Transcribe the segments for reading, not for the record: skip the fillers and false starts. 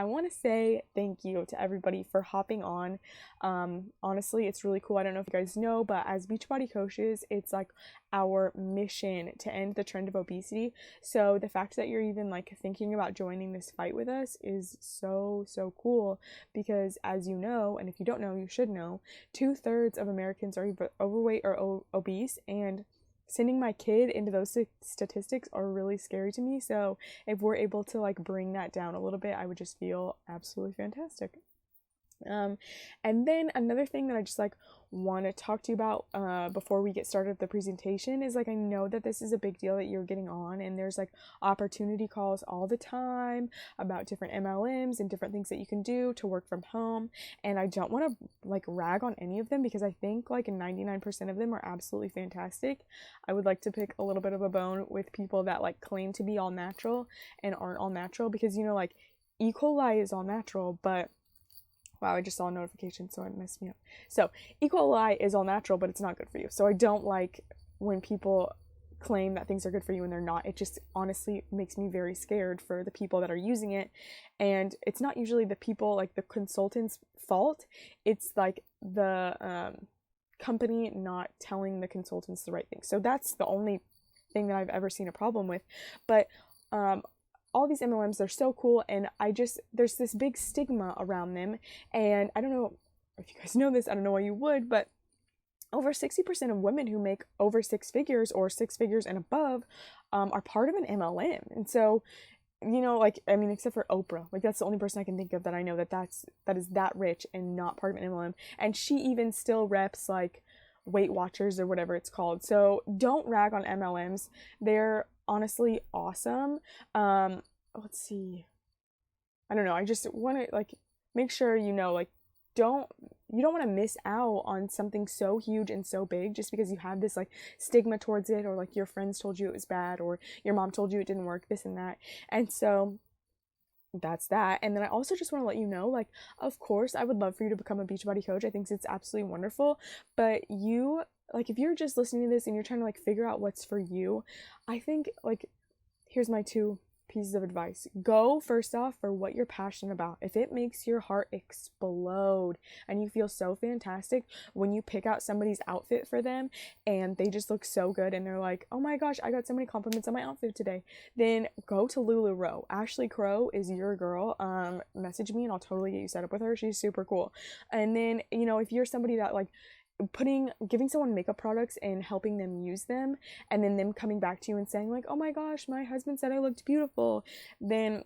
I want to say thank you to everybody for hopping on. Honestly, it's really cool. I don't know if you guys know, but as Beachbody coaches, it's like our mission to end the trend of obesity. So the fact that you're even like thinking about joining this fight with us is so, so cool because as you know, and if you don't know, you should know, 2/3 of Americans are either overweight or obese, and sending my kid into those statistics are really scary to me. So if we're able to like bring that down a little bit, I would just feel absolutely fantastic. Um, and then another thing that I just like want to talk to you about before we get started with the presentation is like I know that this is a big deal that you're getting on, and there's like opportunity calls all the time about different MLMs and different things that you can do to work from home. And I don't want to like rag on any of them because I think like 99% of them are absolutely fantastic. I would like to pick a little bit of a bone with people that like claim to be all natural and aren't all natural because like E. coli is all natural, but wow, I just saw a notification, so it messed me up. So, E. coli is all natural, but it's not good for you. So I don't like when people claim that things are good for you and they're not. It just honestly makes me very scared for the people that are using it. And it's not usually the people, like the consultant's fault. It's like the company not telling the consultants the right thing. So that's the only thing that I've ever seen a problem with. But all these MLMs, they're so cool, and there's this big stigma around them, and I don't know if you guys know this, I don't know why you would, but over 60% of women who make over six figures or six figures and above are part of an MLM. And so, like, I mean, except for Oprah, like that's the only person I can think of that I know that is that rich and not part of an MLM, and she even still reps like Weight Watchers or whatever it's called. So don't rag on MLMs. They're honestly awesome. Let's see. I don't know. I just want to like make sure like you don't want to miss out on something so huge and so big just because you have this like stigma towards it, or like your friends told you it was bad, or your mom told you it didn't work, this and that. And so that's that. And then I also just want to let you know, like, of course, I would love for you to become a Beachbody coach. I think it's absolutely wonderful. But if you're just listening to this and you're trying to like figure out what's for you, I think like here's my two pieces of advice. Go first off for what you're passionate about. If it makes your heart explode and you feel so fantastic when you pick out somebody's outfit for them and they just look so good and they're like, oh my gosh, I got so many compliments on my outfit today, then go to LuLaRoe. Ashley Crow is your girl. Message me and I'll totally get you set up with her. She's super cool. And then if you're somebody that like giving someone makeup products and helping them use them, and then them coming back to you and saying like, oh my gosh, my husband said I looked beautiful, then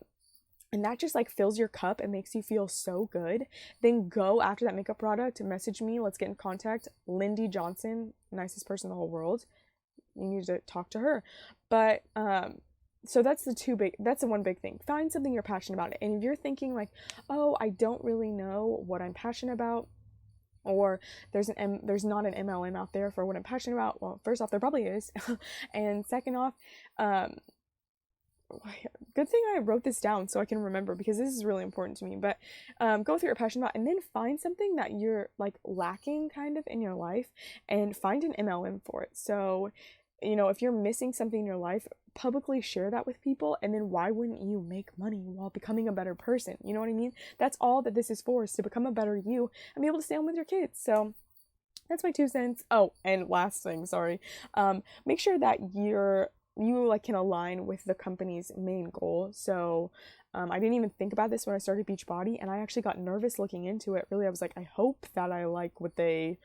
and that just like fills your cup and makes you feel so good, then go after that makeup product, message me, let's get in contact. Lindy Johnson, nicest person in the whole world, you need to talk to her. But so that's the one big thing. Find something you're passionate about. And if you're thinking like, oh, I don't really know what I'm passionate about, or there's not an MLM out there for what I'm passionate about. Well, first off, there probably is. And second off, good thing I wrote this down so I can remember because this is really important to me. But go with what you're passionate about and then find something that you're like lacking kind of in your life and find an MLM for it. So if you're missing something in your life, publicly share that with people, and then why wouldn't you make money while becoming a better person? You know what I mean? That's all that this is for, is to become a better you and be able to stay home with your kids. So that's my 2 cents. Oh, and last thing, sorry. Make sure that you like can align with the company's main goal. So I didn't even think about this when I started Beachbody, and I actually got nervous looking into it. Really, I was like, I hope that I like what their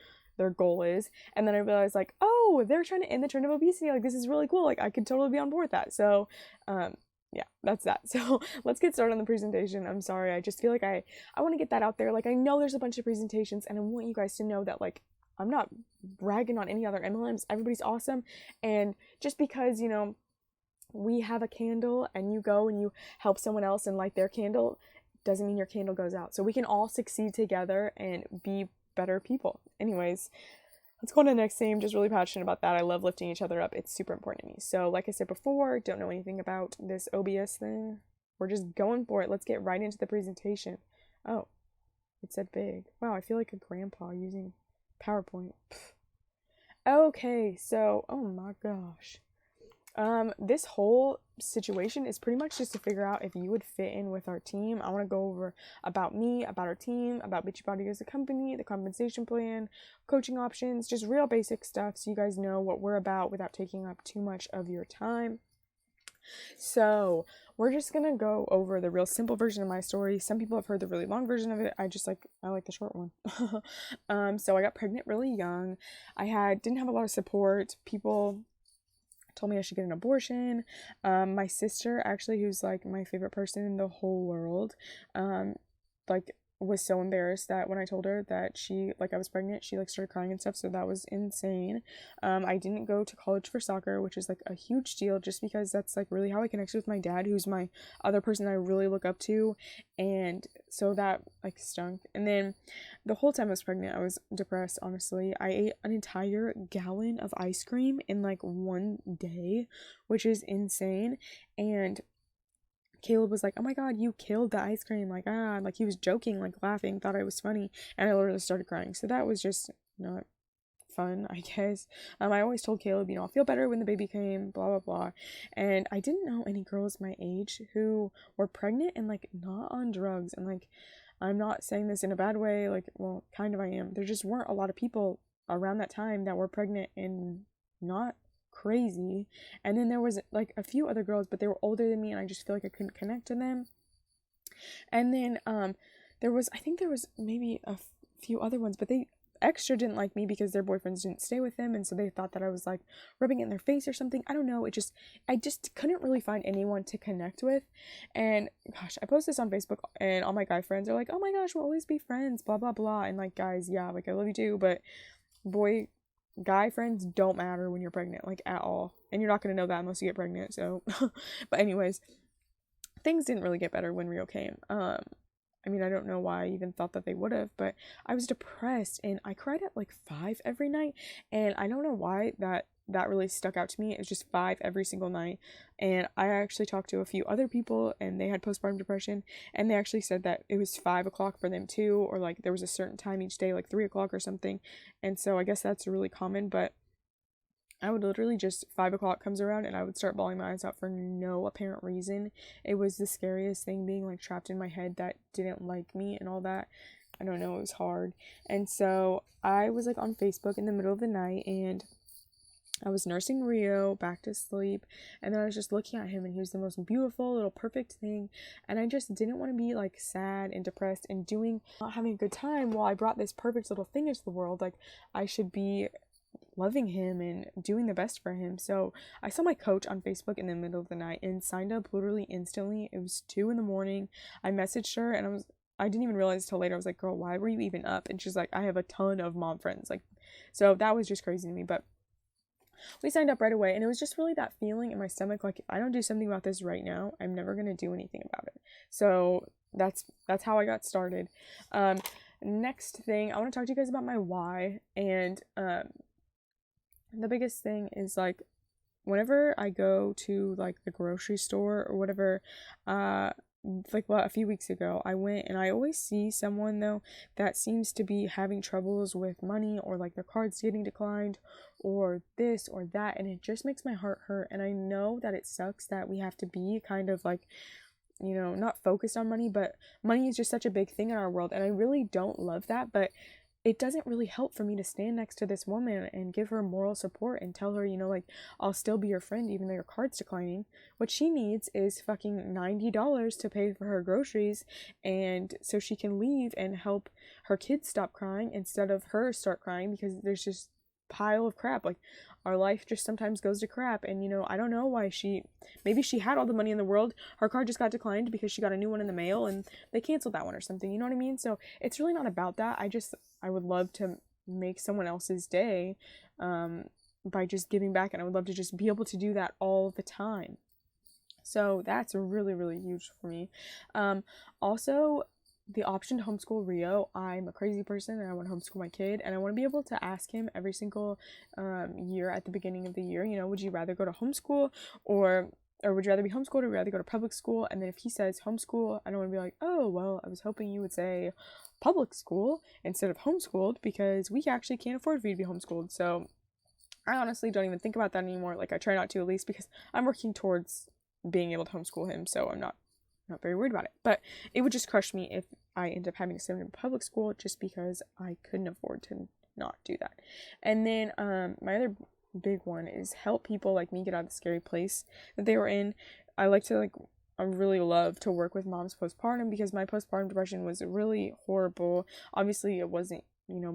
goal is. And then I realized like, oh, they're trying to end the trend of obesity. Like, this is really cool. Like, I could totally be on board with that. So yeah, that's that. So let's get started on the presentation. I'm sorry, I just feel like I want to get that out there. Like, I know there's a bunch of presentations and I want you guys to know that like I'm not bragging on any other MLMs. Everybody's awesome. And just because we have a candle and you go and you help someone else and light their candle doesn't mean your candle goes out. So we can all succeed together and be better people. Anyways, let's go on to the next thing. I'm just really passionate about that. I love lifting each other up. It's super important to me. So like I said before, don't know anything about this OBS thing. We're just going for it. Let's get right into the presentation. Oh, it said big. Wow, I feel like a grandpa using PowerPoint. Okay, so, oh my gosh. This whole situation is pretty much just to figure out if you would fit in with our team. I want to go over about me, about our team, about Beachbody as a company, the compensation plan, coaching options, just real basic stuff so you guys know what we're about without taking up too much of your time. So we're just gonna go over the real simple version of my story. Some people have heard the really long version of it. I like the short one. So I got pregnant really young. Didn't have a lot of support. People told me I should get an abortion. My sister, actually, who's like my favorite person in the whole world, like was so embarrassed that when I told her that I was pregnant, she like started crying and stuff. So that was insane. I didn't go to college for soccer, which is like a huge deal just because that's like really how I connected with my dad, who's my other person that I really look up to. And so that like stunk. And then the whole time I was pregnant, I was depressed, honestly. I ate an entire gallon of ice cream in like one day, which is insane. And Caleb was like, "Oh my God, you killed the ice cream." Like, like he was joking, like laughing, thought I was funny. And I literally started crying. So that was just not fun, I guess. I always told Caleb, I'll feel better when the baby came, blah, blah, blah. And I didn't know any girls my age who were pregnant and like not on drugs. And like, I'm not saying this in a bad way. Like, well, kind of I am. There just weren't a lot of people around that time that were pregnant and not crazy. And then there was like a few other girls, but they were older than me and I just feel like I couldn't connect to them. And then I think there was maybe a few other ones, but they extra didn't like me because their boyfriends didn't stay with them, and so they thought that I was like rubbing it in their face or something. I don't know. I just couldn't really find anyone to connect with. And gosh, I post this on Facebook and all my guy friends are like, "Oh my gosh, we'll always be friends, blah blah blah." And like, guys, yeah, like I love you too, but guy friends don't matter when you're pregnant, like at all. And you're not going to know that unless you get pregnant. So but anyways, things didn't really get better when Rio came. I mean, I don't know why I even thought that they would have, but I was depressed and I cried at like 5 every night. And I don't know why that really stuck out to me. It was just 5 every single night. And I actually talked to a few other people and they had postpartum depression, and they actually said that it was 5 o'clock for them too, or like there was a certain time each day, like 3 o'clock or something. And so I guess that's really common, but I would literally just 5 o'clock comes around and I would start bawling my eyes out for no apparent reason. It was the scariest thing, being like trapped in my head that didn't like me and all that. I don't know, it was hard. And so I was like on Facebook in the middle of the night and I was nursing Rio back to sleep, and then I was just looking at him and he was the most beautiful little perfect thing, and I just didn't want to be like sad and depressed and not having a good time while I brought this perfect little thing into the world. Like, I should be loving him and doing the best for him. So I saw my coach on Facebook in the middle of the night and signed up literally instantly. It was 2 a.m. I messaged her and I didn't even realize till later. I was like, "Girl, why were you even up?" And she's like, "I have a ton of mom friends." Like, so that was just crazy to me. But we signed up right away, and it was just really that feeling in my stomach, like, if I don't do something about this right now, I'm never gonna do anything about it. So that's how I got started. Next thing, I want to talk to you guys about my why. And the biggest thing is, like, whenever I go to like the grocery store or whatever, a few weeks ago I went, and I always see someone though that seems to be having troubles with money, or like their cards getting declined, or this or that, and it just makes my heart hurt. And I know that it sucks that we have to be kind of like, not focused on money, but money is just such a big thing in our world, and I really don't love that. But it doesn't really help for me to stand next to this woman and give her moral support and tell her, like, I'll still be your friend even though your card's declining. What she needs is fucking $90 to pay for her groceries, and so she can leave and help her kids stop crying instead of her start crying, because there's just pile of crap. Like, our life just sometimes goes to crap. And I don't know why maybe she had all the money in the world, her card just got declined because she got a new one in the mail and they canceled that one or something, you know what I mean? So it's really not about that. I would love to make someone else's day by just giving back, and I would love to just be able to do that all the time. So that's really, really huge for me. Also, the option to homeschool Rio. I'm a crazy person and I want to homeschool my kid, and I want to be able to ask him every single year at the beginning of the year, would you rather go to homeschool or would you rather be homeschooled, or would you rather go to public school? And then if he says homeschool, I don't want to be like, "Oh, well, I was hoping you would say public school instead of homeschooled, because we actually can't afford for you to be homeschooled." So I honestly don't even think about that anymore. Like, I try not to, at least, because I'm working towards being able to homeschool him, so I'm not very worried about it. But it would just crush me if I end up having to send him to public school, just because I couldn't afford to not do that. And then my other big one is help people like me get out of the scary place that they were in. I really love to work with moms postpartum, because my postpartum depression was really horrible. Obviously, it wasn't,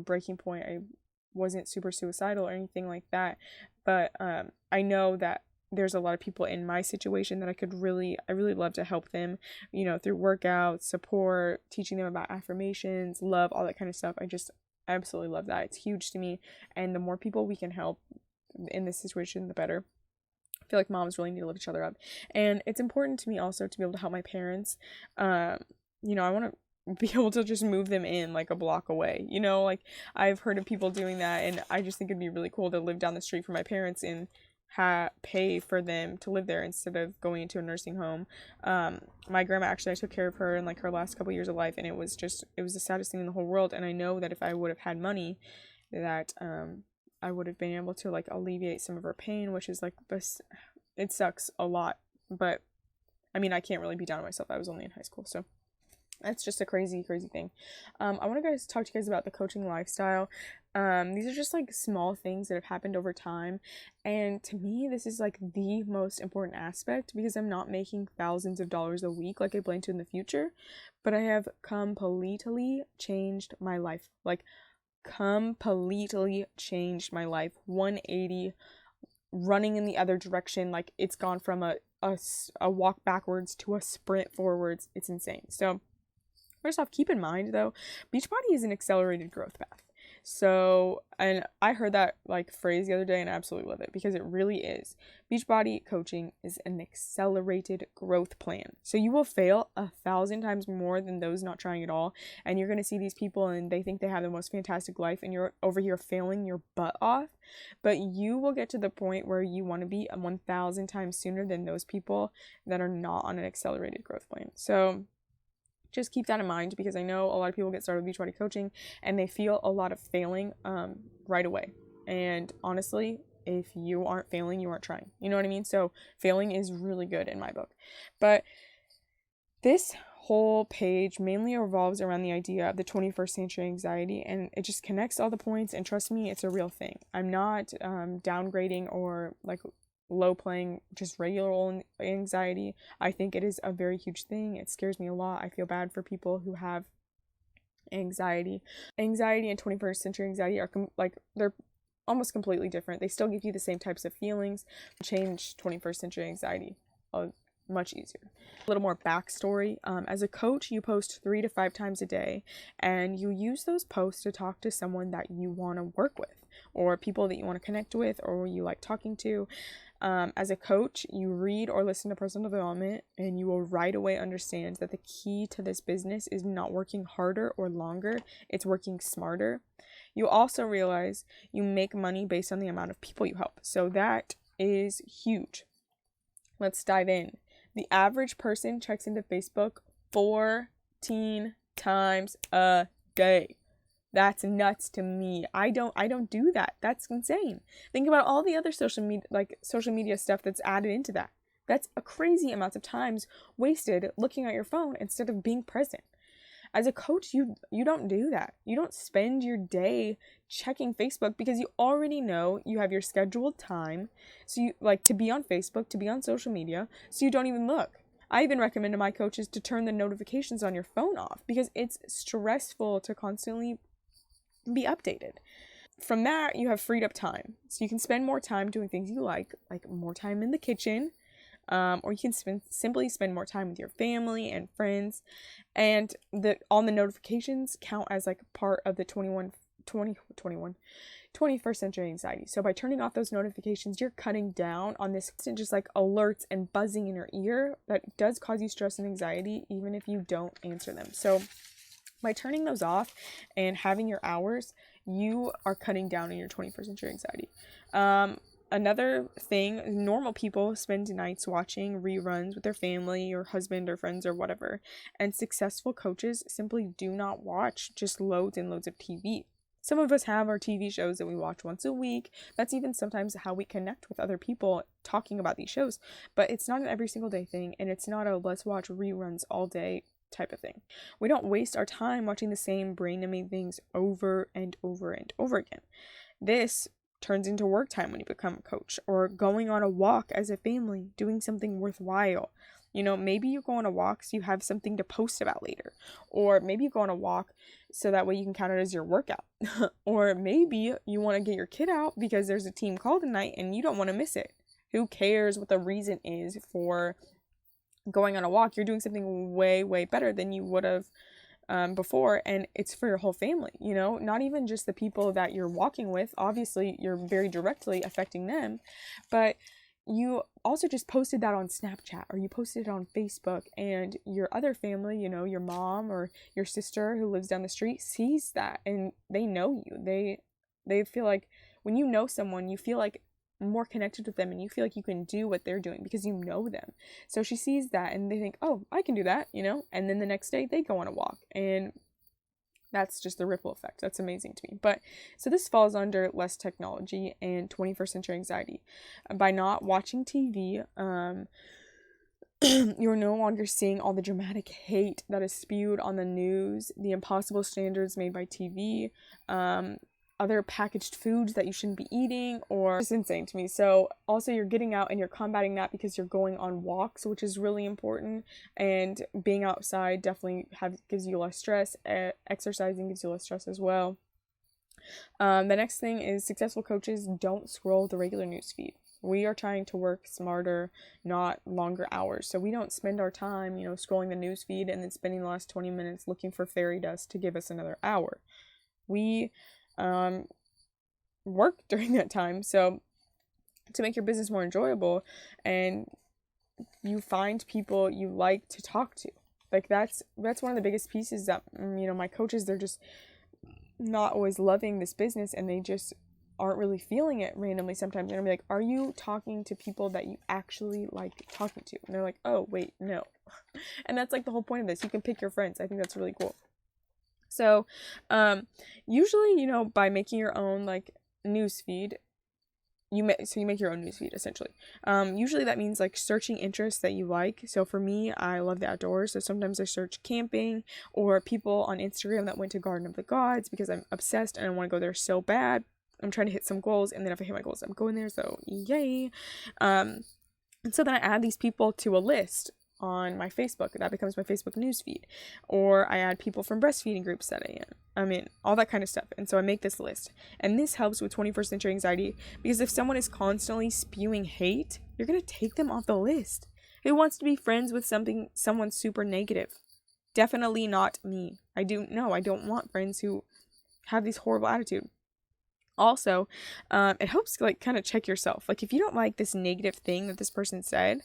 breaking point. I wasn't super suicidal or anything like that, but I know that there's a lot of people in my situation that I really love to help them, through workouts, support, teaching them about affirmations, love, all that kind of stuff. I just absolutely love that. It's huge to me, and the more people we can help in this situation, the better. I feel like moms really need to lift each other up. And it's important to me also to be able to help my parents. I want to be able to just move them in like a block away. Like, I've heard of people doing that, and I just think it'd be really cool to live down the street from my parents and pay for them to live there instead of going into a nursing home. My grandma, actually, I took care of her in like her last couple years of life, and it was the saddest thing in the whole world. And I know that if I would have had money, that I would have been able to like alleviate some of her pain, which is like this. It sucks a lot, but I mean, I can't really be down on myself. I was only in high school, so that's just a crazy thing. I want to talk to you guys about the coaching lifestyle. These are just like small things that have happened over time, and to me, this is like the most important aspect, because I'm not making thousands of dollars a week like I plan to in the future, but I have completely changed my life. Like, completely changed my life. 180, running in the other direction. Like, it's gone from a walk backwards to a sprint forwards. It's insane. So first off, keep in mind though, Beachbody is an accelerated growth path. So, and I heard that like phrase the other day, and I absolutely love it, because it really is. Beachbody coaching is an accelerated growth plan. So you will fail 1,000 times more than those not trying at all. And you're going to see these people and they think they have the most fantastic life, and you're over here failing your butt off. But you will get to the point where you want to be 1,000 times sooner than those people that are not on an accelerated growth plan. So just keep that in mind, because I know a lot of people get started with Beachbody coaching and they feel a lot of failing right away. And honestly, if you aren't failing, you aren't trying. You know what I mean? So failing is really good in my book. But this whole page mainly revolves around the idea of the 21st century anxiety, and it just connects all the points, and trust me, it's a real thing. I'm not downgrading or like low playing just regular old anxiety. I think it is a very huge thing. It scares me a lot. I feel bad for people who have anxiety and 21st century anxiety are they're almost completely different. They still give you the same types of feelings. Change 21st century anxiety much easier. A little more backstory. As a coach, you post 3 to 5 times a day, and you use those posts to talk to someone that you want to work with, or people that you want to connect with, or you like talking to. As a coach, you read or listen to personal development, and you will right away understand that the key to this business is not working harder or longer, it's working smarter. You also realize you make money based on the amount of people you help. So that is huge. Let's dive in. The average person checks into Facebook 14 times a day. That's nuts to me. I don't do that. That's insane. Think about all the other social media stuff that's added into that. That's a crazy amount of times wasted looking at your phone instead of being present. As a coach, you don't do that. You don't spend your day checking Facebook, because you already know you have your scheduled time. So you like to be on Facebook, to be on social media, so you don't even look. I even recommend to my coaches to turn the notifications on your phone off, because it's stressful to constantly be updated. From that, you have freed up time. So you can spend more time doing things you like more time in the kitchen, or you can simply spend more time with your family and friends. And all the notifications count as like part of the 21st century anxiety. So by turning off those notifications, you're cutting down on this just like alerts and buzzing in your ear that does cause you stress and anxiety, even if you don't answer them. So by turning those off and having your hours, you are cutting down on your 21st century anxiety. Another thing, normal people spend nights watching reruns with their family or husband or friends or whatever. And successful coaches simply do not watch just loads and loads of TV. Some of us have our TV shows that we watch once a week. That's even sometimes how we connect with other people talking about these shows. But it's not an every single day thing, and it's not a let's watch reruns all day type of thing. We don't waste our time watching the same brain-numbing things over and over and over again. This turns into work time when you become a coach, or going on a walk as a family, doing something worthwhile. Maybe you go on a walk so you have something to post about later. Or maybe you go on a walk so that way you can count it as your workout. Or maybe you want to get your kid out because there's a team call tonight and you don't want to miss it. Who cares what the reason is for going on a walk? You're doing something way, way better than you would have before, and it's for your whole family, not even just the people that you're walking with. Obviously, you're very directly affecting them, but you also just posted that on Snapchat, or you posted it on Facebook, and your other family, your mom or your sister who lives down the street sees that, and they know you. They feel like when you know someone, you feel like more connected with them, and you feel like you can do what they're doing because you know them. So she sees that and they think, oh, I can do that, and then the next day they go on a walk, and that's just the ripple effect. That's amazing to me. But so this falls under less technology and 21st century anxiety. By not watching TV, you're no longer seeing all the dramatic hate that is spewed on the news, the impossible standards made by TV, other packaged foods that you shouldn't be eating, or it's insane to me. So also you're getting out and you're combating that because you're going on walks, which is really important, and being outside definitely gives you less stress. Exercising gives you less stress as well. The next thing is successful coaches don't scroll the regular newsfeed. We are trying to work smarter, not longer hours. So we don't spend our time, scrolling the newsfeed and then spending the last 20 minutes looking for fairy dust to give us another hour. We work during that time, so to make your business more enjoyable, and you find people you like to talk to. Like that's one of the biggest pieces that my coaches, they're just not always loving this business, and they just aren't really feeling it randomly. Sometimes they're gonna be like, are you talking to people that you actually like talking to? And they're like, oh wait, no. And that's like the whole point of this. You can pick your friends. I think that's really cool. So, usually, by making your own like news feed, you make your own news feed essentially. Usually that means like searching interests that you like. So for me, I love the outdoors. So sometimes I search camping, or people on Instagram that went to Garden of the Gods because I'm obsessed and I want to go there so bad. I'm trying to hit some goals, and then if I hit my goals, I'm going there. So yay. And so then I add these people to a list on my Facebook. That becomes my Facebook newsfeed. Or I add people from breastfeeding groups that I'm in, all that kind of stuff. And so I make this list. And this helps with 21st century anxiety, because if someone is constantly spewing hate, you're going to take them off the list. Who wants to be friends with someone super negative? Definitely not me. I don't want friends who have this horrible attitude. Also, it helps like kind of check yourself. Like if you don't like this negative thing that this person said,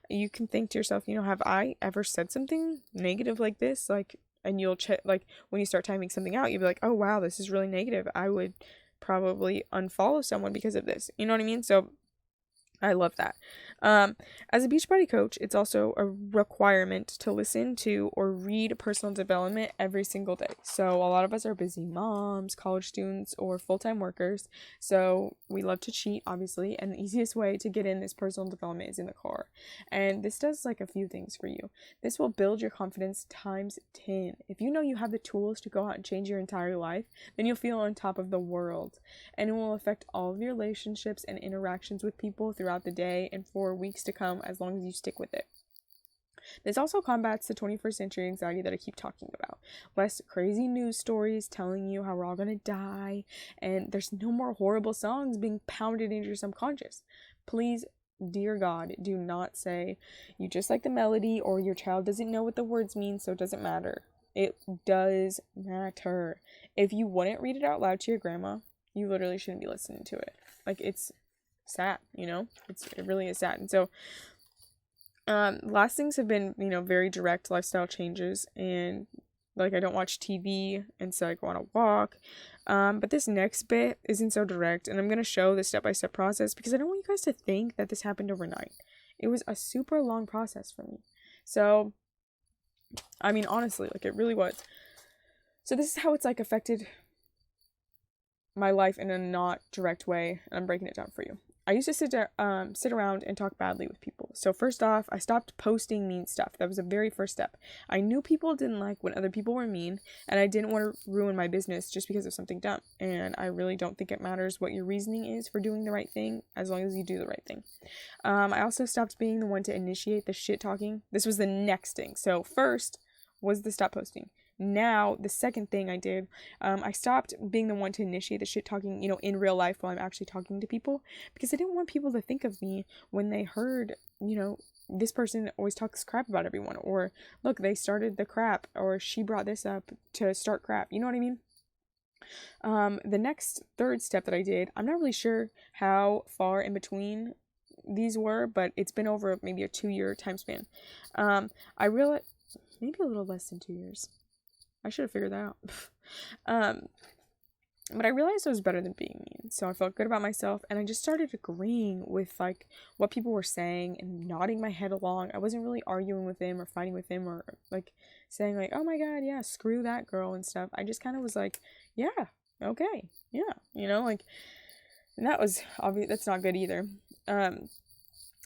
you can think to yourself, have I ever said something negative like this? Like, and you'll check, like when you start typing something out, you'll be like, oh wow, this is really negative. I would probably unfollow someone because of this. You know what I mean? So I love that. As a Beachbody coach, it's also a requirement to listen to or read personal development every single day. So a lot of us are busy moms, college students, or full-time workers. So we love to cheat, obviously. And the easiest way to get in this personal development is in the car. And this does like a few things for you. This will build your confidence times 10. If you know you have the tools to go out and change your entire life, then you'll feel on top of the world. And it will affect all of your relationships and interactions with people throughout the day and for weeks to come, as long as you stick with it. This also combats the 21st century anxiety that I keep talking about. Less crazy news stories telling you how we're all gonna die, and there's no more horrible songs being pounded into your subconscious. Please, dear God, do not say you just like the melody, or your child doesn't know what the words mean, so it doesn't matter. It does matter. If you wouldn't read it out loud to your grandma, you literally shouldn't be listening to it. Like, it's sad, it really is sad. And so last things have been very direct lifestyle changes, and like I don't watch TV, and so I go on a walk, but this next bit isn't so direct, and I'm going to show the step-by-step process because I don't want you guys to think that this happened overnight. It was a super long process for me. So honestly, like it really was. So this is how it's like affected my life in a not direct way, and I'm breaking it down for you. I used to sit around and talk badly with people. So first off, I stopped posting mean stuff. That was the very first step. I knew people didn't like when other people were mean, and I didn't want to ruin my business just because of something dumb. And I really don't think it matters what your reasoning is for doing the right thing, as long as you do the right thing. I also stopped being the one to initiate the shit talking. This was the next thing. So first was the stop posting. Now, the second thing I did, I stopped being the one to initiate the shit talking, in real life while I'm actually talking to people, because I didn't want people to think of me when they heard, this person always talks crap about everyone, or look, they started the crap, or she brought this up to start crap. You know what I mean? The next third step that I did, I'm not really sure how far in between these were, but it's been over maybe a 2-year time span. I realized maybe a little less than 2 years. I should have figured that out. But I realized I was better than being mean. So I felt good about myself, and I just started agreeing with what people were saying and nodding my head along. I wasn't really arguing with them or fighting with them or saying oh my god, yeah, screw that girl and stuff. I just kind of was yeah, okay, yeah, and that was obvious. That's not good either. And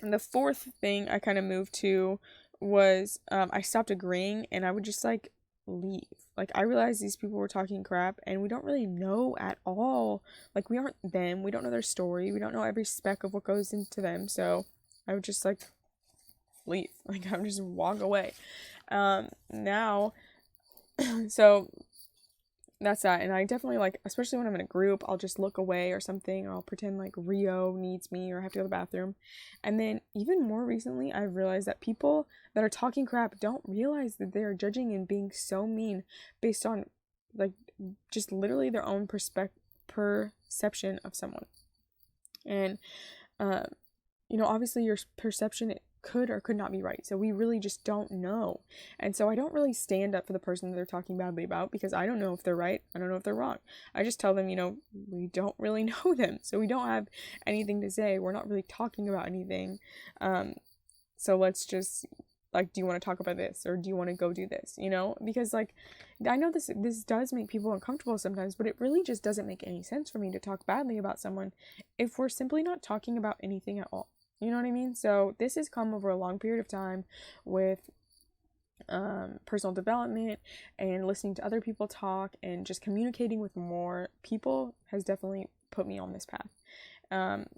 the fourth thing I kind of moved to was I stopped agreeing, and I would just leave. I realized these people were talking crap, and we don't really know at all. We aren't them. We don't know their story. We don't know every speck of what goes into them. So I would just leave. I would just walk away. Now, so that's that. And I definitely especially when I'm in a group, I'll just look away or something, or I'll pretend Rio needs me or I have to go to the bathroom. And then even more recently, I've realized that people that are talking crap don't realize that they're judging and being so mean based on just literally their own perception of someone. And obviously your perception, it could or could not be right. So we really just don't know. And so I don't really stand up for the person that they're talking badly about, because I don't know if they're right. I don't know if they're wrong. I just tell them, we don't really know them. So we don't have anything to say. We're not really talking about anything. So let's just do you want to talk about this, or do you want to go do this? Because I know this does make people uncomfortable sometimes, but it really just doesn't make any sense for me to talk badly about someone if we're simply not talking about anything at all. You know what I mean? So this has come over a long period of time with personal development and listening to other people talk and just communicating with more people has definitely put me on this path. And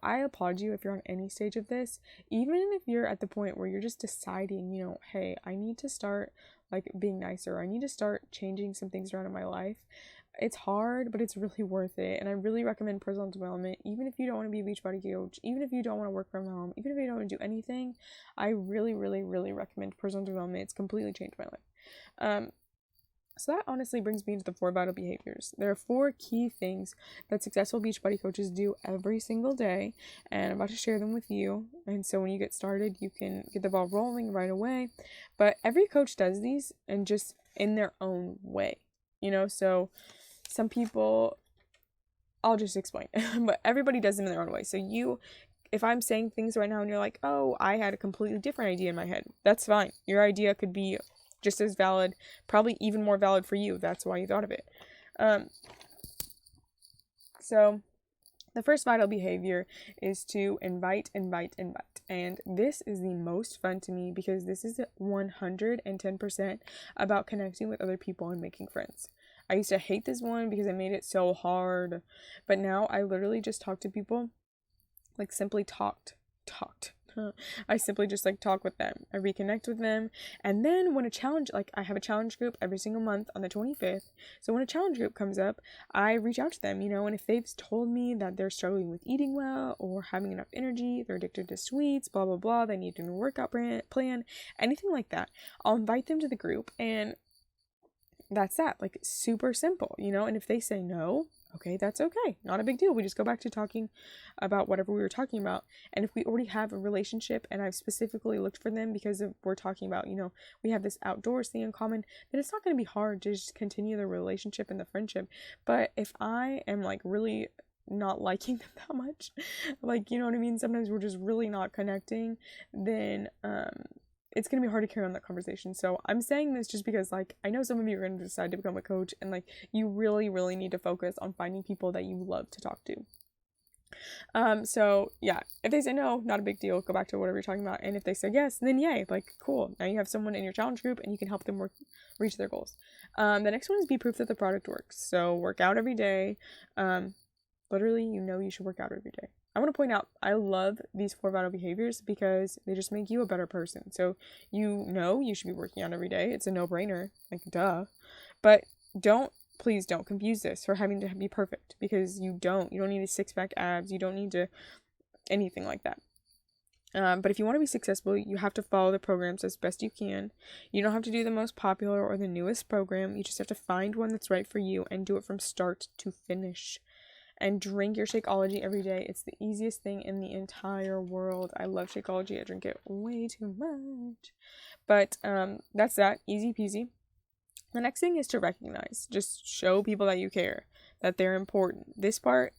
I applaud you if you're on any stage of this, even if you're at the point where you're just deciding, hey, I need to start being nicer, I need to start changing some things around in my life. It's hard, but it's really worth it. And I really recommend personal development, even if you don't want to be a Beachbody coach, even if you don't want to work from home, even if you don't want to do anything. I really, really, really recommend personal development. It's completely changed my life. So that honestly brings me to the 4 vital behaviors. There are 4 key things that successful Beachbody coaches do every single day, and I'm about to share them with you. And so when you get started, you can get the ball rolling right away. But every coach does these, and just in their own way, so some people, I'll just explain, but everybody does them in their own way. So if I'm saying things right now and you're oh, I had a completely different idea in my head, that's fine. Your idea could be just as valid, probably even more valid for you. That's why you thought of it. So the first vital behavior is to invite. And this is the most fun to me, because this is 110% about connecting with other people and making friends. I used to hate this one because it made it so hard. But now I literally just talk to people, simply talked. I simply just talk with them. I reconnect with them. And then when a challenge, I have a challenge group every single month on the 25th. So when a challenge group comes up, I reach out to them, and if they've told me that they're struggling with eating well or having enough energy, they're addicted to sweets, blah, blah, blah, they need a new workout plan, anything like that, I'll invite them to the group, and that's that. Super simple, and if they say no, okay, that's okay. Not a big deal. We just go back to talking about whatever we were talking about. And if we already have a relationship and I've specifically looked for them because we're talking about, we have this outdoors thing in common, then it's not going to be hard to just continue the relationship and the friendship. But if I am really not liking them that much, you know what I mean? Sometimes we're just really not connecting, then, it's going to be hard to carry on that conversation. So I'm saying this just because, like, I know some of you are going to decide to become a coach, and, like, you really, really need to focus on finding people that you love to talk to. So yeah, if they say no, not a big deal, go back to whatever you're talking about. And if they say yes, then yay, like, cool. Now you have someone in your challenge group and you can help them reach their goals. The next one is be proof that the product works. So work out every day. Literally, you should work out every day. I want to point out, I love these 4 vital behaviors because they just make you a better person. So you should be working out every day. It's a no-brainer, like, duh. But please don't confuse this for having to be perfect, because you don't need a 6-pack abs. You don't need to anything like that. But if you want to be successful, you have to follow the programs as best you can. You don't have to do the most popular or the newest program. You just have to find one that's right for you and do it from start to finish. And drink your Shakeology every day. It's the easiest thing in the entire world. I love Shakeology. I drink it way too much. But that's that. Easy peasy. The next thing is to recognize. Just show people that you care, that they're important. This part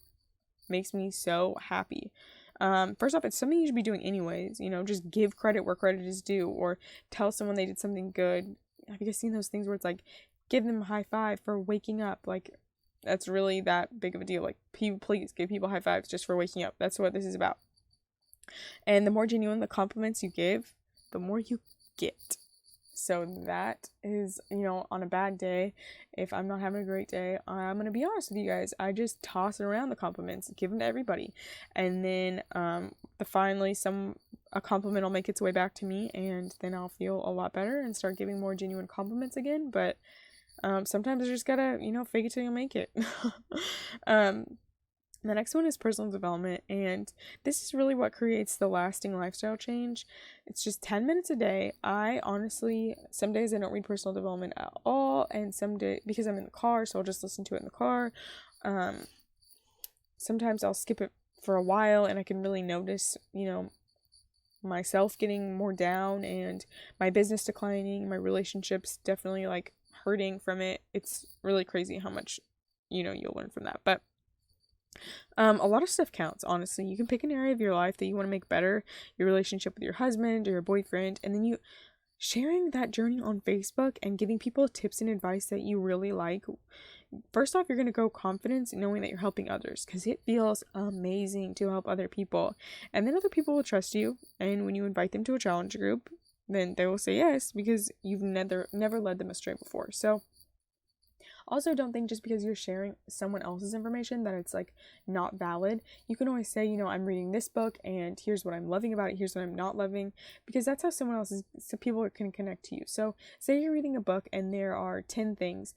makes me so happy. First off, it's something you should be doing anyways. Just give credit where credit is due, or tell someone they did something good. Have you guys seen those things where it's like, give them a high five for waking up? Like, that's really that big of a deal. Like, please give people high fives just for waking up. That's what this is about. And the more genuine the compliments you give, the more you get. So that is, on a bad day, if I'm not having a great day, I'm going to be honest with you guys. I just toss around the compliments, give them to everybody. And then finally a compliment will make its way back to me, and then I'll feel a lot better and start giving more genuine compliments again. But sometimes you just gotta, fake it till you make it. The next one is personal development, and this is really what creates the lasting lifestyle change. It's just 10 minutes a day. I honestly, some days I don't read personal development at all, and some days, because I'm in the car, so I'll just listen to it in the car. Sometimes I'll skip it for a while, and I can really notice, myself getting more down, and my business declining, my relationships definitely, like, hurting from it. It's really crazy how much, you'll learn from that. But a lot of stuff counts, honestly. You can pick an area of your life that you want to make better, your relationship with your husband or your boyfriend, and then sharing that journey on Facebook and giving people tips and advice that you really like. First off, you're going to grow confidence knowing that you're helping others, because it feels amazing to help other people. And then other people will trust you, and when you invite them to a challenge group, then they will say yes, because you've never led them astray before. So also, don't think just because you're sharing someone else's information that it's, like, not valid. You can always say, I'm reading this book and here's what I'm loving about it, here's what I'm not loving, because that's how so people can connect to you. So say you're reading a book and there are 10 things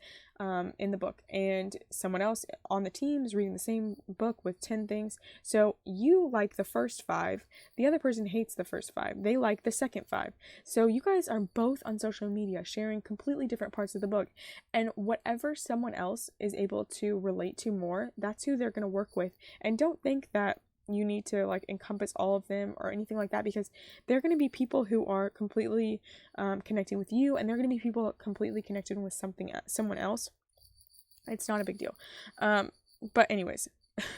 in the book, and someone else on the team is reading the same book with 10 things. So you like the first 5, the other person hates the first 5, they like the second 5. So you guys are both on social media sharing completely different parts of the book, and whatever someone else is able to relate to more, that's who they're going to work with. And don't think that you need to, like, encompass all of them or anything like that, because they're going to be people who are completely connecting with you, and they're going to be people completely connected with someone else. It's not a big deal. But anyways,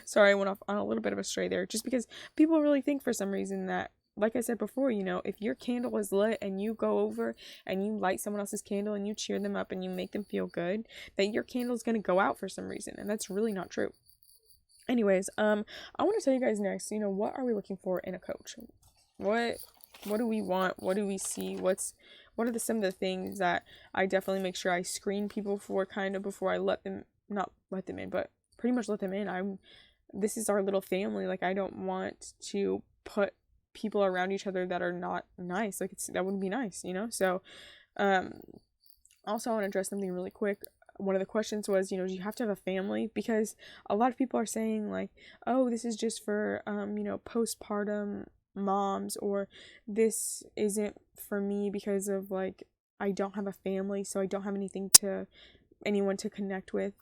sorry, I went off on a little bit of a stray there, just because people really think for some reason that, like I said before, if your candle is lit and you go over and you light someone else's candle and you cheer them up and you make them feel good, that your candle is going to go out for some reason, and that's really not true. Anyways, I want to tell you guys next, what are we looking for in a coach? What do we want? What do we see? What are some of the things that I definitely make sure I screen people for, kind of, before I not let them in, but pretty much let them in. This is our little family. Like, I don't want to put people around each other that are not nice. Like, that wouldn't be nice, So, also I want to address something really quick. One of the questions was, do you have to have a family? Because a lot of people are saying, like, oh, this is just for, postpartum moms, or this isn't for me because of, like, I don't have a family, so I don't have anyone to connect with,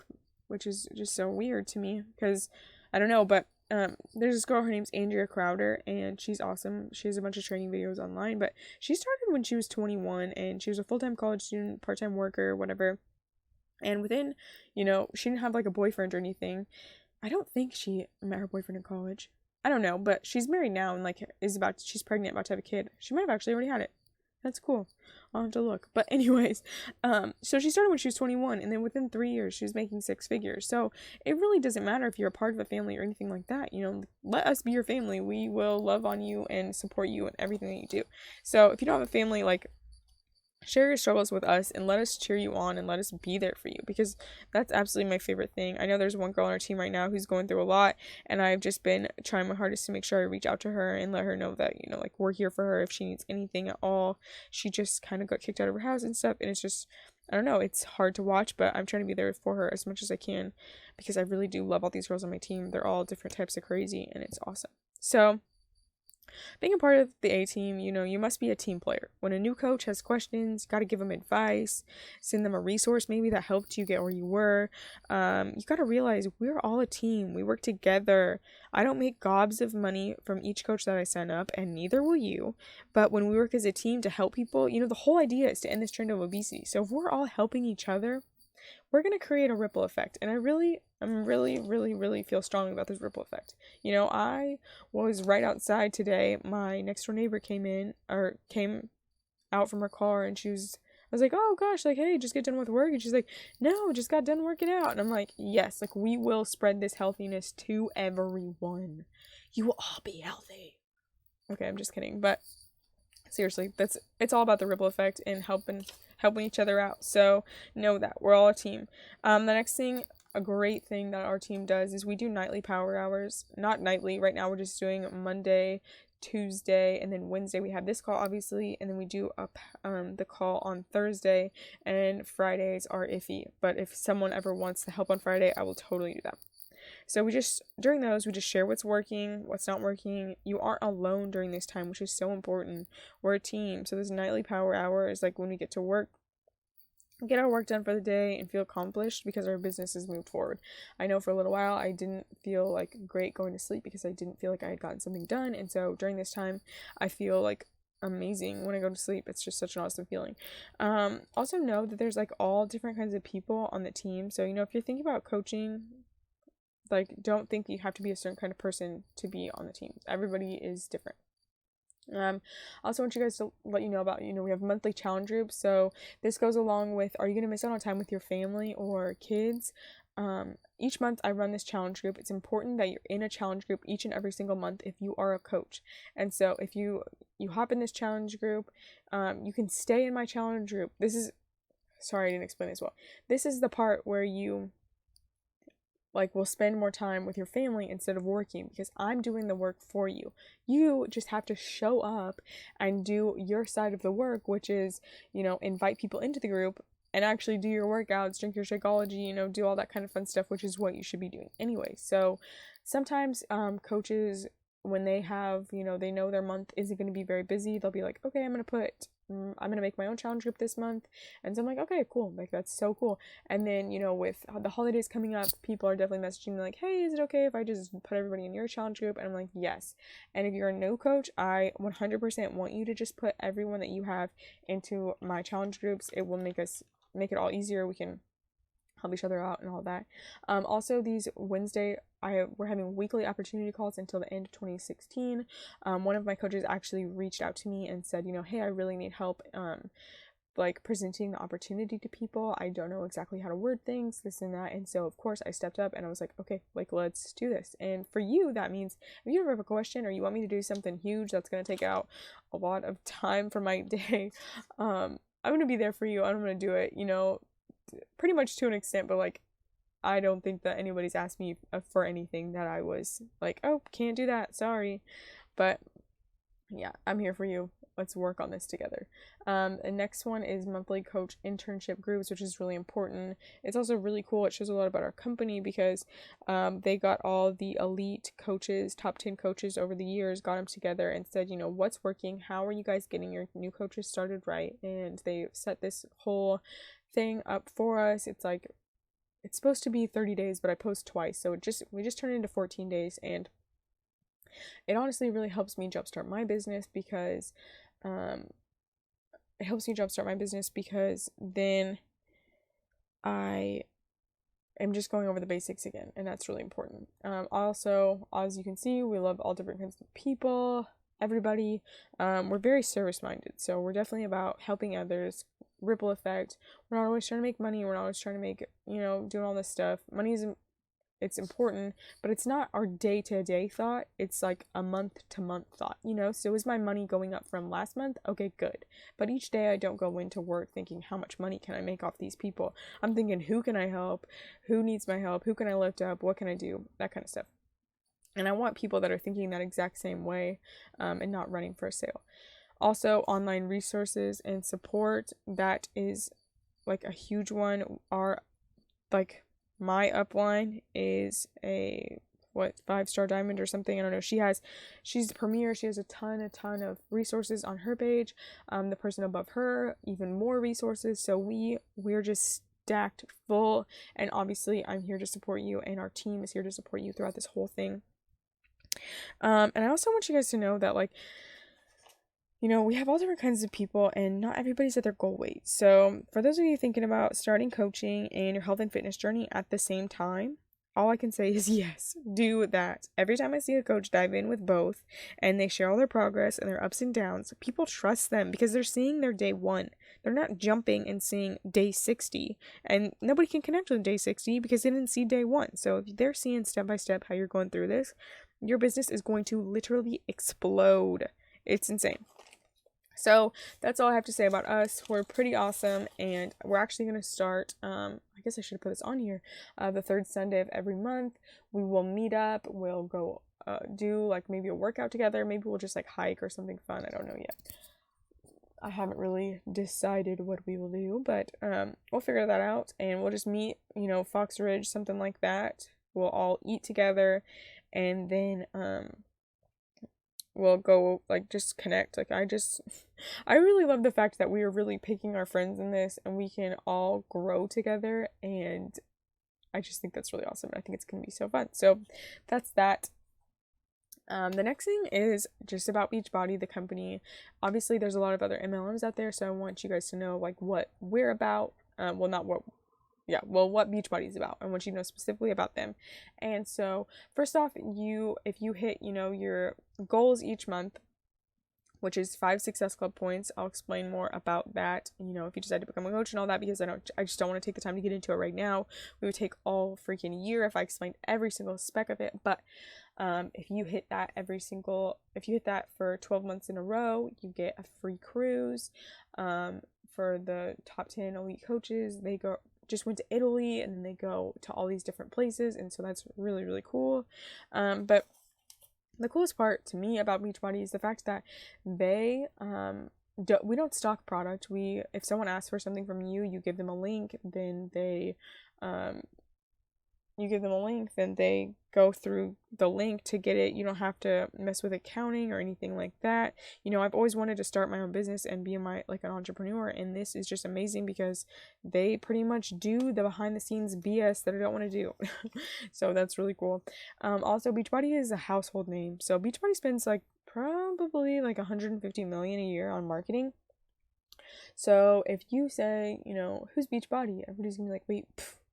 which is just so weird to me, because I don't know, but there's this girl, her name's Andrea Crowder, and she's awesome. She has a bunch of training videos online, but she started when she was 21, and she was a full-time college student, part-time worker, whatever. And within, she didn't have, like, a boyfriend or anything. I don't think she met her boyfriend in college. I don't know, but she's married now and, like, she's pregnant, about to have a kid. She might have actually already had it. That's cool. I'll have to look. But anyways, so she started when she was 21, and then within 3 years she was making six figures. So it really doesn't matter if you're a part of a family or anything like that. Let us be your family. We will love on you and support you in everything that you do. So if you don't have a family, like, share your struggles with us and let us cheer you on and let us be there for you, because that's absolutely my favorite thing. I know there's one girl on our team right now who's going through a lot, and I've just been trying my hardest to make sure I reach out to her and let her know that, like, we're here for her if she needs anything at all. She just kind of got kicked out of her house and stuff, and it's just, I don't know, it's hard to watch, but I'm trying to be there for her as much as I can, because I really do love all these girls on my team. They're all different types of crazy, and it's awesome. So being a part of the A team, you must be a team player. When a new coach has questions, you got to give them advice, send them a resource maybe that helped you get where you were. You got to realize we're all a team. We work together. I don't make gobs of money from each coach that I sign up, and neither will you. But when we work as a team to help people, the whole idea is to end this trend of obesity. So if we're all helping each other, we're going to create a ripple effect. And I'm really, really feel strongly about this ripple effect. I was right outside today. My next door neighbor came out from her car, and I was like, oh gosh, like, hey, just get done with work. And she's like, no, just got done working out. And I'm like, yes, like, we will spread this healthiness to everyone. You will all be healthy. Okay, I'm just kidding. But seriously, it's all about the ripple effect and helping each other out. So know that we're all a team. The next thing, a great thing that our team does, is we do nightly power hours. Not nightly. Right now we're just doing Monday, Tuesday, and then Wednesday we have this call, obviously, and then we do the call on Thursday, and Fridays are iffy. But if someone ever wants the help on Friday, I will totally do that. So during those, we just share what's working, what's not working. You aren't alone during this time, which is so important. We're a team. So this nightly power hour is like when we get to work, get our work done for the day and feel accomplished because our business has moved forward. I know for a little while I didn't feel like great going to sleep because I didn't feel like I had gotten something done. And so during this time, I feel like amazing when I go to sleep. It's just such an awesome feeling. Also know that there's like all different kinds of people on the team. So, if you're thinking about coaching, like, don't think you have to be a certain kind of person to be on the team. Everybody is different. Also want you guys to let you know about, we have monthly challenge groups. So this goes along with, are you going to miss out on time with your family or kids? Each month I run this challenge group. It's important that you're in a challenge group each and every single month if you are a coach. And so if you hop in this challenge group, you can stay in my challenge group. Sorry, I didn't explain this well. This is the part where you will spend more time with your family instead of working, because I'm doing the work for you. You just have to show up and do your side of the work, which is, invite people into the group and actually do your workouts, drink your Shakeology, do all that kind of fun stuff, which is what you should be doing anyway. So sometimes coaches, when they have, they know their month isn't going to be very busy, they'll be like, okay, I'm going to make my own challenge group this month. And so I'm like, okay, cool. Like, that's so cool. And then, with the holidays coming up, people are definitely messaging me like, hey, is it okay if I just put everybody in your challenge group? And I'm like, yes. And if you're a no coach, I 100% want you to just put everyone that you have into my challenge groups. It will make it all easier. We can help each other out and all that. Also, these Wednesday, we're having weekly opportunity calls until the end of 2016. One of my coaches actually reached out to me and said, hey, I really need help presenting the opportunity to people. I don't know exactly how to word things, this and that. And so of course I stepped up and I was like, okay, let's do this. And for you, that means if you ever have a question or you want me to do something huge that's going to take out a lot of time from my day, I'm going to be there for you. I'm going to do it, pretty much to an extent, but I don't think that anybody's asked me for anything that I was like, oh, can't do that, sorry. But yeah, I'm here for you. Let's work on this together. The next one is monthly coach internship groups, which is really important. It's also really cool. It shows a lot about our company because they got all the elite coaches, top 10 coaches over the years, got them together and said, what's working? How are you guys getting your new coaches started right? And they set this whole thing up for us. It's supposed to be 30 days, but I post twice. So we just turned it into 14 days, and it honestly really helps me jumpstart my business because then I am just going over the basics again, and that's really important. Also, as you can see, we love all different kinds of people. everybody. We're very service minded, so we're definitely about helping others, ripple effect. We're not always trying to make money. We're not always trying to make, doing all this stuff. Money is, it's important, but it's not our day-to-day thought. It's like a month-to-month thought, So is my money going up from last month? Okay, good. But each day I don't go into work thinking, how much money can I make off these people? I'm thinking, who can I help? Who needs my help? Who can I lift up? What can I do? That kind of stuff. And I want people that are thinking that exact same way, and not running for a sale. Also, online resources and support, that is like a huge one. My upline is a 5-star diamond or something. I don't know. She's the premier. She has a ton of resources on her page. The person above her, even more resources. So we're just stacked full. And obviously I'm here to support you, and our team is here to support you throughout this whole thing. And I also want you guys to know that, like, we have all different kinds of people, and not everybody's at their goal weight. So for those of you thinking about starting coaching and your health and fitness journey at the same time, all I can say is yes, do that. Every time I see a coach dive in with both and they share all their progress and their ups and downs, people trust them because they're seeing their day 1. They're not jumping and seeing day 60, and nobody can connect with day 60 because they didn't see day 1. So if they're seeing step by step how you're going through this, your business is going to literally explode. It's insane. So that's all I have to say about us. We're pretty awesome, and we're actually going to start, I guess I should have put this on here, the third Sunday of every month. We will meet up. We'll go do like maybe a workout together. Maybe we'll just like hike or something fun. I don't know yet. I haven't really decided what we will do, but we'll figure that out, and we'll just meet, Fox Ridge, something like that. We'll all eat together, and then we'll go, like, just connect. Like, I really love the fact that we are really picking our friends in this, and we can all grow together, and I just think that's really awesome. I think it's gonna be so fun. So that's that. The next thing is just about Beachbody, the company. Obviously, there's a lot of other MLMs out there, so I want you guys to know, like, what we're about. What Beachbody is about. I want you to know specifically about them. And so, first off, if you hit, your goals each month, which is 5 Success Club points. I'll explain more about that, if you decide to become a coach and all that, because I just don't want to take the time to get into it right now. We would take all freaking year if I explained every single speck of it. But if you hit that for 12 months in a row, you get a free cruise. For the top 10 elite coaches, they just went to Italy, and then they go to all these different places, and so that's really, really cool. But the coolest part to me about Beachbody is the fact that they we don't stock product. If someone asks for something from you, you give them a link, then they go through the link to get it. You don't have to mess with accounting or anything like that. I've always wanted to start my own business and be an entrepreneur, and this is just amazing because they pretty much do the behind the scenes BS that I don't want to do. So that's really cool. Also, Beachbody is a household name. So Beachbody spends probably 150 million a year on marketing. So if you say, who's Beachbody, everybody's gonna be like, wait,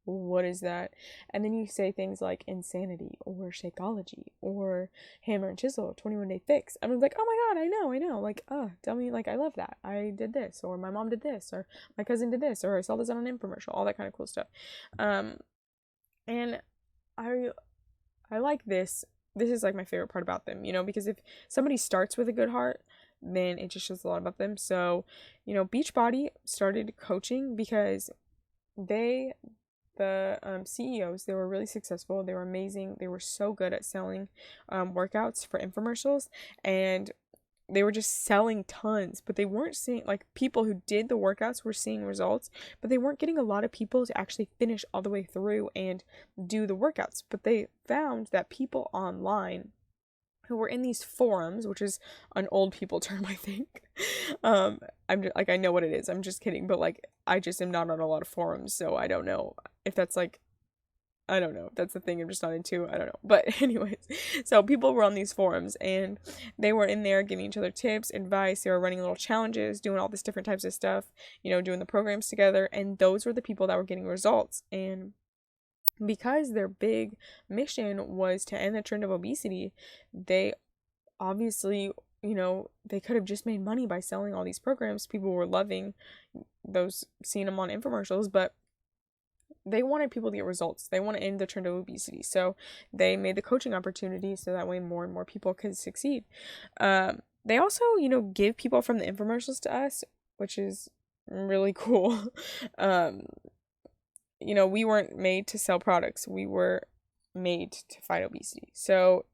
what is that? And then you say things like Insanity or Shakeology or Hammer and Chisel, 21-Day Fix. I'm like, oh my god, I know. Like, tell me, like, I love that. I did this, or my mom did this, or my cousin did this, or I saw this on an infomercial, all that kind of cool stuff. And I like this. This is like my favorite part about them, because if somebody starts with a good heart, then it just shows a lot about them. So, Beachbody started coaching because the CEOs, they were really successful. They were amazing. They were so good at selling workouts for infomercials, and they were just selling tons, but they weren't seeing, people who did the workouts were seeing results, but they weren't getting a lot of people to actually finish all the way through and do the workouts. But they found that people online who were in these forums, which is an old people term, I think. I'm just, I know what it is. I'm just kidding, but I just am not on a lot of forums, so I don't know if that's I don't know if that's the thing I'm just not into. I don't know. But anyways, so people were on these forums, and they were in there giving each other tips, advice. They were running little challenges, doing all this different types of stuff, doing the programs together, and those were the people that were getting results. And because their big mission was to end the trend of obesity, they obviously they could have just made money by selling all these programs. People were loving those, seeing them on infomercials, but they wanted people to get results. They want to end the trend of obesity. So they made the coaching opportunity so that way more and more people could succeed. They also, give people from the infomercials to us, which is really cool. We weren't made to sell products. We were made to fight obesity. So,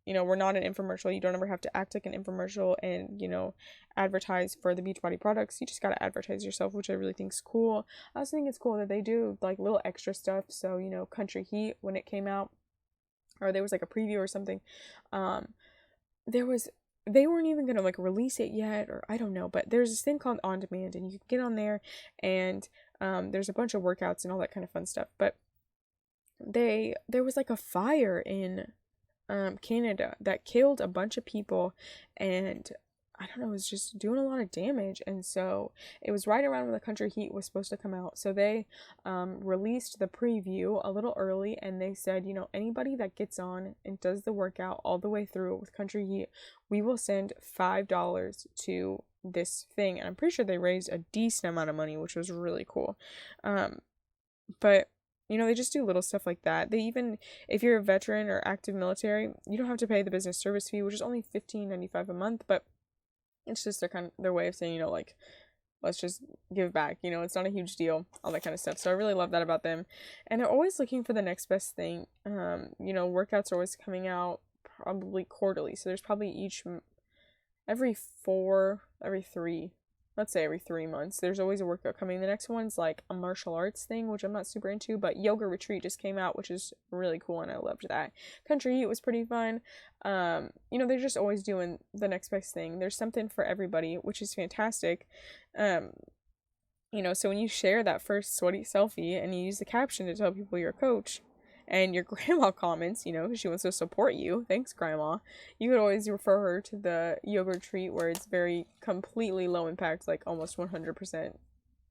we're not an infomercial. You don't ever have to act like an infomercial and, advertise for the Beachbody products. You just got to advertise yourself, which I really think is cool. I also think it's cool that they do like little extra stuff. So, Country Heat, when it came out, or there was like a preview or something, they weren't even going to like release it yet, or I don't know, but there's this thing called On Demand, and you can get on there and there's a bunch of workouts and all that kind of fun stuff. But there was like a fire in Canada that killed a bunch of people, and I don't know, it was just doing a lot of damage. And so it was right around when the Country Heat was supposed to come out. So they released the preview a little early, and they said, anybody that gets on and does the workout all the way through with Country Heat, we will send $5 to this thing. And I'm pretty sure they raised a decent amount of money, which was really cool. But they just do little stuff like that. They even, if you're a veteran or active military, you don't have to pay the business service fee, which is only $15.95 a month, but it's just their way of saying, let's just give back. It's not a huge deal, all that kind of stuff. So I really love that about them. And they're always looking for the next best thing. Workouts are always coming out probably quarterly. So there's probably every 3 months, there's always a workout coming. The next one's like a martial arts thing, which I'm not super into, but Yoga Retreat just came out, which is really cool, and I loved that. Country Heat was pretty fun. They're just always doing the next best thing. There's something for everybody, which is fantastic. So when you share that first sweaty selfie and you use the caption to tell people you're a coach, and your grandma comments, she wants to support you. Thanks, Grandma. You could always refer her to the yoga retreat where it's very completely low impact, like almost 100%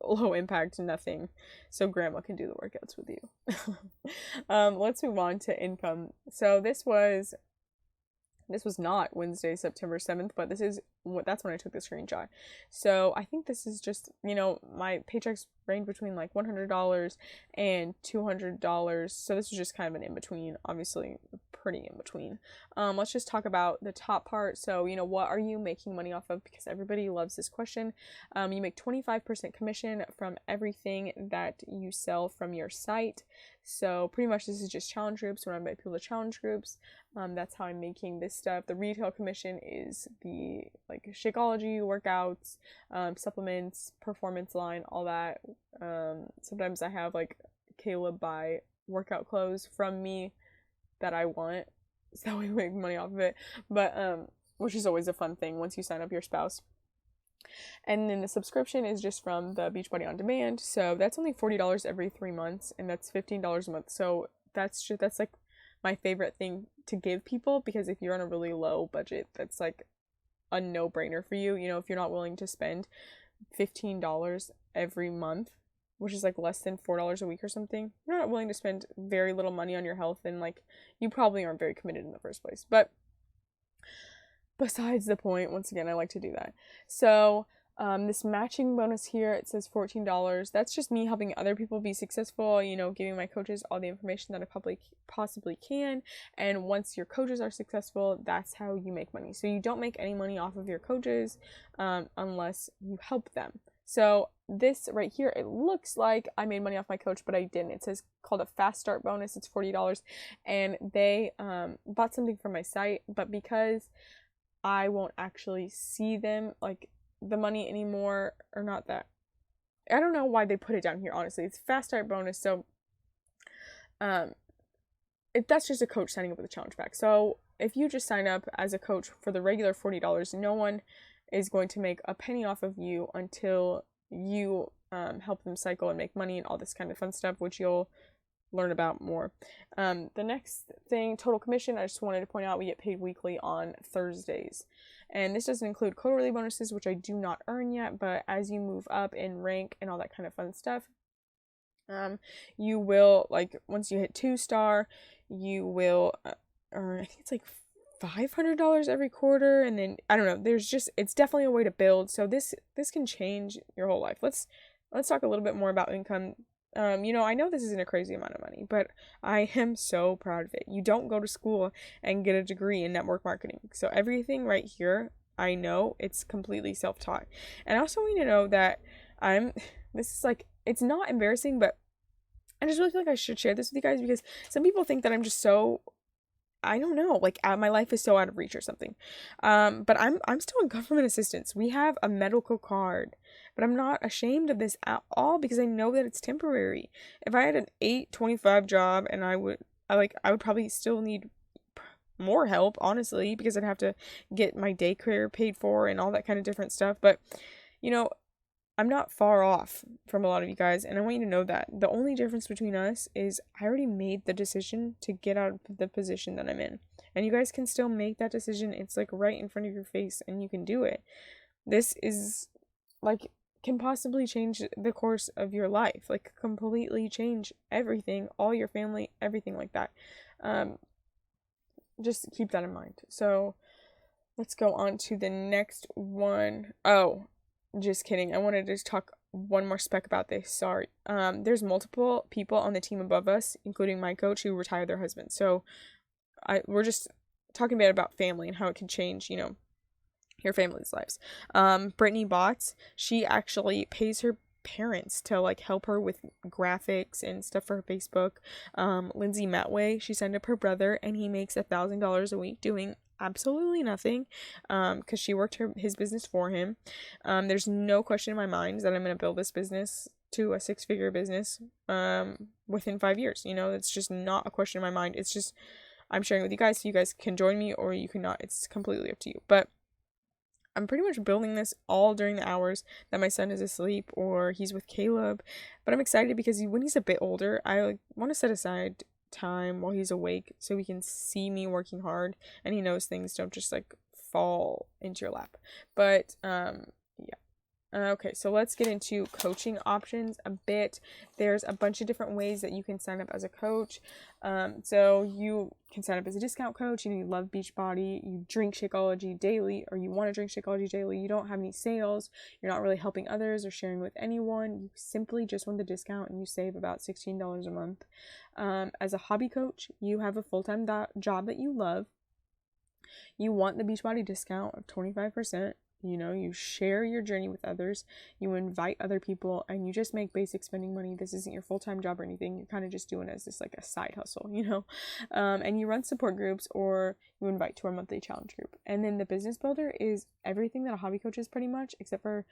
low impact, nothing. So Grandma can do the workouts with you. Let's move on to income. So this was not Wednesday, September 7th, but that's when I took the screenshot. So I think this is just, my paychecks range between like $100 and $200. So this was just kind of an in-between, obviously pretty in between. Let's just talk about the top part. So, what are you making money off of? Because everybody loves this question. You make 25% commission from everything that you sell from your site. So pretty much this is just challenge groups. When I invite people to challenge groups, that's how I'm making this stuff. The retail commission is the like Shakeology workouts, supplements, performance line, all that. Sometimes I have like Caleb buy workout clothes from me that I want, so we make money off of it. But which is always a fun thing once you sign up your spouse. And then the subscription is just from the Beachbody On Demand. So that's only $40 every 3 months, and that's $15 a month. So that's like my favorite thing to give people, because if you're on a really low budget, that's like a no-brainer for you. If you're not willing to spend $15 every month, which is like less than $4 a week or something, you're not willing to spend very little money on your health, and like you probably aren't very committed in the first place. But besides the point, once again, I like to do that. So this matching bonus here, it says $14. That's just me helping other people be successful, giving my coaches all the information that I possibly can. And once your coaches are successful, that's how you make money. So you don't make any money off of your coaches unless you help them. So this right here, it looks like I made money off my coach, but I didn't. It says called a fast start bonus. It's $40, and they bought something from my site, but because I won't actually see them like the money anymore, or not that. I don't know why they put it down here, honestly. It's fast start bonus, so that's just a coach signing up with a challenge pack. So if you just sign up as a coach for the regular $40, no one is going to make a penny off of you until you help them cycle and make money and all this kind of fun stuff, which you'll learn about more. The next thing, total commission, I just wanted to point out we get paid weekly on Thursdays. And this doesn't include quarterly bonuses, which I do not earn yet, but as you move up in rank and all that kind of fun stuff, you will, like, once you hit 2-star, you will earn, I think it's like $500 every quarter, and then I don't know, it's definitely a way to build. So this can change your whole life. Let's talk a little bit more about income. I know this isn't a crazy amount of money, but I am so proud of it. You don't go to school and get a degree in network marketing. So everything right here, I know it's completely self-taught. And I also want you to know that this is like, it's not embarrassing, but I just really feel like I should share this with you guys, because some people think that I'm just so, I don't know, like my life is so out of reach or something. But I'm still in government assistance. We have a medical card, but I'm not ashamed of this at all, because I know that it's temporary. If I had an 8-25 job, and I would probably still need more help, honestly, because I'd have to get my daycare paid for and all that kind of different stuff. But I'm not far off from a lot of you guys, and I want you to know that the only difference between us is I already made the decision to get out of the position that I'm in, and you guys can still make that decision. It's like right in front of your face, and you can do it. This is like, can possibly change the course of your life, like completely change everything, all your family, everything like that. Just keep that in mind. So let's go on to the next one. Oh, just kidding. I wanted to talk one more spec about this. Sorry. There's multiple people on the team above us, including my coach, who retired their husbands. So we're just talking about family and how it can change, your family's lives. Brittany Botts, she actually pays her parents to like help her with graphics and stuff for her Facebook. Lindsay Matway, she signed up her brother, and he makes $1,000 a week doing absolutely nothing, because she worked his business for him. There's no question in my mind that I'm going to build this business to a 6-figure business within 5 years. It's just not a question in my mind. It's just, I'm sharing with you guys, so you guys can join me or you cannot. It's completely up to you. But I'm pretty much building this all during the hours that my son is asleep or he's with Caleb. But I'm excited because when he's a bit older, I want to set aside time while he's awake so he can see me working hard, and he knows things don't just like fall into your lap. But yeah. Okay, so let's get into coaching options a bit. There's a bunch of different ways that you can sign up as a coach. So you can sign up as a discount coach. You love Beachbody, you drink Shakeology daily, or you want to drink Shakeology daily. You don't have any sales, you're not really helping others or sharing with anyone. You simply just want the discount, and you save about $16 a month. As a hobby coach, you have a full-time job that you love. You want the Beachbody discount of 25%. You share your journey with others, you invite other people, and you just make basic spending money. This isn't your full-time job or anything. You're kind of just doing it as just like a side hustle, and you run support groups, or you invite to our monthly challenge group. And then the business builder is everything that a hobby coach is, pretty much, except for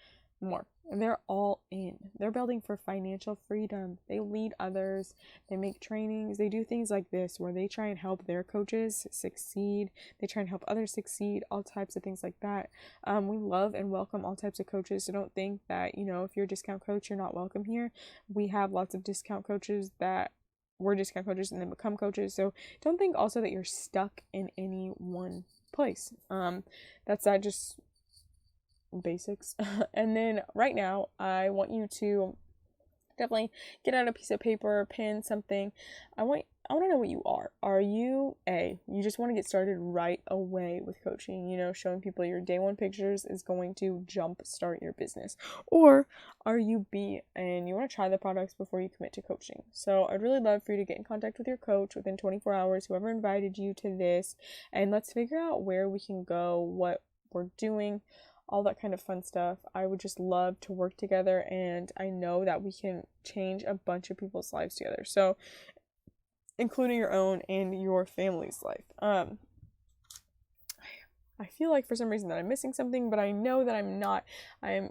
more. And they're all in. They're building for financial freedom. They lead others. They make trainings. They do things like this where they try and help their coaches succeed. They try and help others succeed. All types of things like that. We love and welcome all types of coaches. So don't think that, if you're a discount coach, you're not welcome here. We have lots of discount coaches that were discount coaches and then become coaches. So don't think also that you're stuck in any one place. That's just basics. And then right now, I want you to definitely get out a piece of paper, pen, something. I want to know what you are. Are you you just want to get started right away with coaching, showing people your day one pictures is going to jump start your business? Or are you B, and you want to try the products before you commit to coaching? So I'd really love for you to get in contact with your coach within 24 hours, whoever invited you to this, and let's figure out where we can go, what we're doing, all that kind of fun stuff. I would just love to work together, and I know that we can change a bunch of people's lives together. So, including your own and your family's life. I feel like for some reason that I'm missing something, but I know that I'm not. I am